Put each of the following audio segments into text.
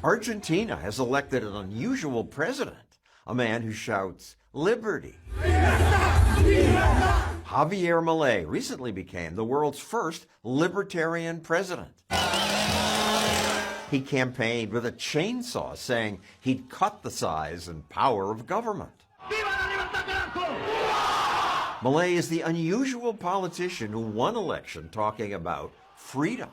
Argentina has elected an unusual president, a man who shouts, "Liberty." Javier Milei recently became the world's first libertarian president. He campaigned with a chainsaw, saying he'd cut the size and power of government. Milei is the unusual politician who won election talking about freedom.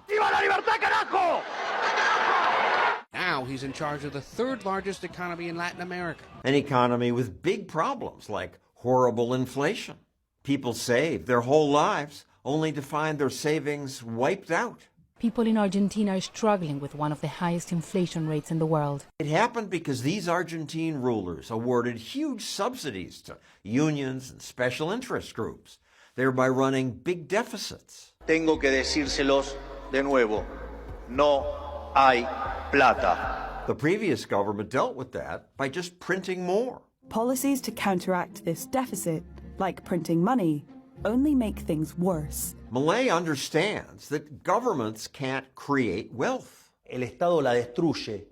Now he's in charge of the third largest economy in Latin America. An economy with big problems like horrible inflation. People save their whole lives only to find their savings wiped out. People in Argentina are struggling with one of the highest inflation rates in the world. It happened because these Argentine rulers awarded huge subsidies to unions and special interest groups, thereby running big deficits. Tengo que decírselos de nuevo. No hay plata. The previous government dealt with that by just printing more. Policies to counteract this deficit, like printing money, only make things worse. Milei understands that governments can't create wealth. El Estado la destruye.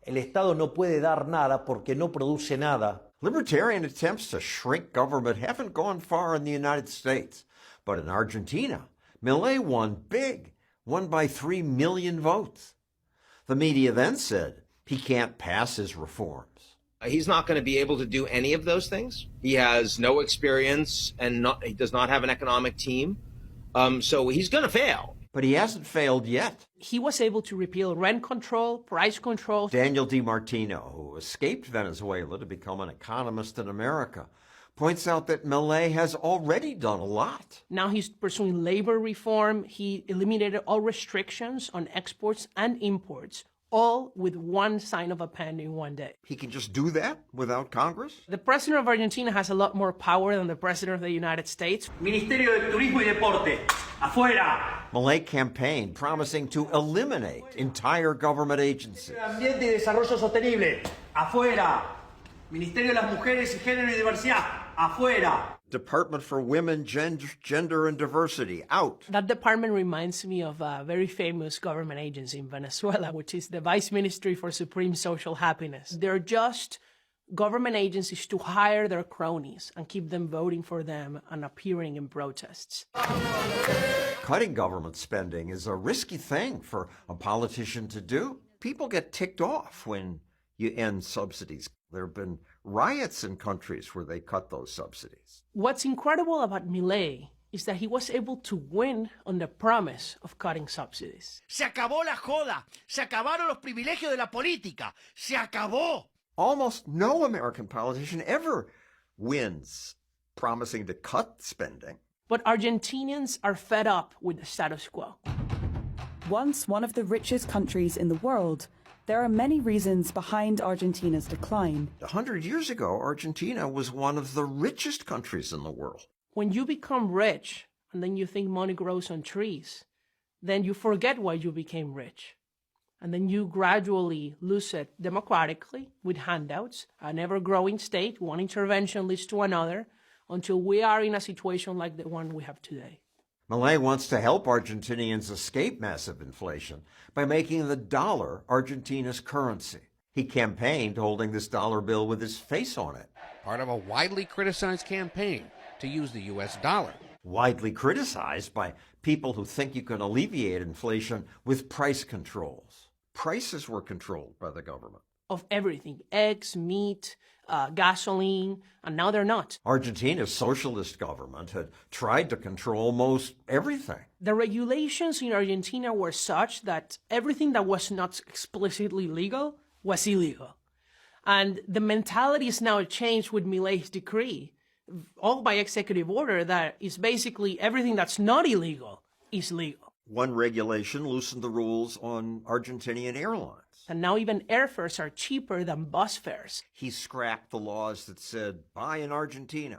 El Estado no puede dar nada porque no produce nada. Libertarian attempts to shrink government haven't gone far in the United States. But in Argentina, Milei won big, won by 3 million votes. The media then said he can't pass his reforms. He's not going to be able to do any of those things. He has no experience and he does not have an economic team. So he's going to fail. But he hasn't failed yet. He was able to repeal rent control, price control. Daniel DiMartino, who escaped Venezuela to become an economist in America, points out that Milei has already done a lot. Now he's pursuing labor reform. He eliminated all restrictions on exports and imports, all with one sign of a pen in one day. He can just do that without Congress? The president of Argentina has a lot more power than the president of the United States. Ministerio de Turismo y Deporte, afuera. Milei campaigned promising to eliminate entire government agencies. Ambiente y Desarrollo Sostenible, afuera. Ministerio de las Mujeres y Género y Diversidad, afuera. Department for Women, Gender and Diversity, out. That department reminds me of a very famous government agency in Venezuela, which is the Vice Ministry for Supreme Social Happiness. They're just government agencies to hire their cronies and keep them voting for them and appearing in protests. Cutting government spending is a risky thing for a politician to do. People get ticked off when you end subsidies. There have been riots in countries where they cut those subsidies. What's incredible about Milei is that he was able to win on the promise of cutting subsidies. Se acabó la joda. Se acabaron los privilegios de la política. Se acabó. Almost no American politician ever wins promising to cut spending. But Argentinians are fed up with the status quo. Once one of the richest countries in the world, there are many reasons behind Argentina's decline. 100 years ago, Argentina was one of the richest countries in the world. When you become rich and then you think money grows on trees, then you forget why you became rich. And then you gradually lose it democratically with handouts, an ever-growing state, one intervention leads to another, until we are in a situation like the one we have today. Milei wants to help Argentinians escape massive inflation by making the dollar Argentina's currency. He campaigned holding this dollar bill with his face on it. Part of a widely criticized campaign to use the U.S. dollar. Widely criticized by people who think you can alleviate inflation with price controls. Prices were controlled by the government. Of everything, eggs, meat, gasoline, and now they're not. Argentina's socialist government had tried to control most everything. The regulations in Argentina were such that everything that was not explicitly legal was illegal. And the mentality is now changed with Milei's decree, all by executive order, that is basically everything that's not illegal is legal. One regulation loosened the rules on Argentinian airlines. And now even airfares are cheaper than bus fares. He scrapped the laws that said, buy in Argentina.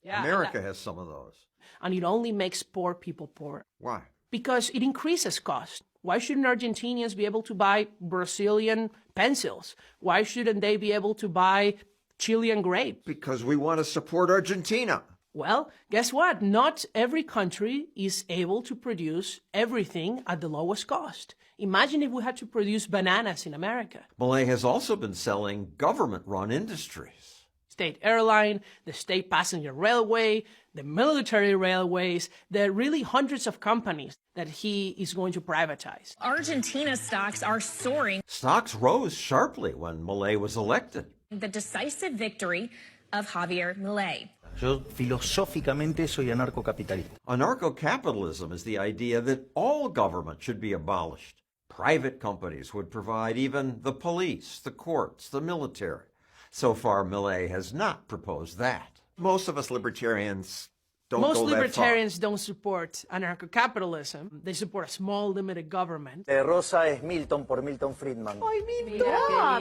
Yeah, America has some of those. And it only makes poor people poorer. Why? Because it increases cost. Why shouldn't Argentinians be able to buy Brazilian pencils? Why shouldn't they be able to buy Chilean grapes? Because we want to support Argentina. Well, guess what? Not every country is able to produce everything at the lowest cost. Imagine if we had to produce bananas in America. Milei has also been selling government-run industries. State airline, the state passenger railway, the military railways, there are really hundreds of companies that he is going to privatize. Argentina stocks are soaring. Stocks rose sharply when Milei was elected. The decisive victory of Javier Milei. Yo filosóficamente soy anarcocapitalista. Anarcho-capitalism is the idea that all government should be abolished. Private companies would provide even the police, the courts, the military. So far, Milei has not proposed that. Most of us libertarians don't go that far. Most libertarians don't support anarcho-capitalism. They support a small, limited government. Rosa es Milton por Milton Friedman.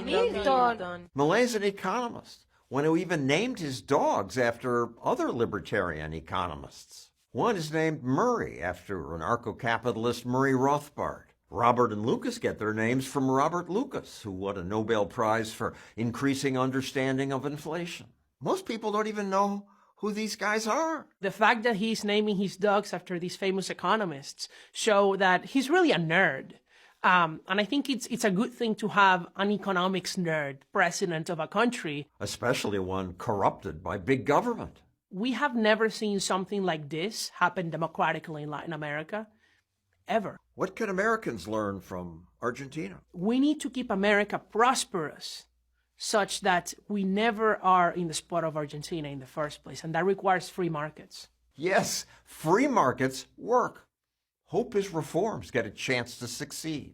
Milton. Milei's an economist, one who even named his dogs after other libertarian economists. One is named Murray, after anarcho-capitalist Murray Rothbard. Robert and Lucas get their names from Robert Lucas, who won a Nobel Prize for increasing understanding of inflation. Most people don't even know who these guys are. The fact that he's naming his dogs after these famous economists show that he's really a nerd. And I think it's a good thing to have an economics nerd president of a country. Especially one corrupted by big government. We have never seen something like this happen democratically in Latin America, ever. What can Americans learn from Argentina? We need to keep America prosperous such that we never are in the spot of Argentina in the first place, and that requires free markets. Yes, free markets work. Hope his reforms get a chance to succeed.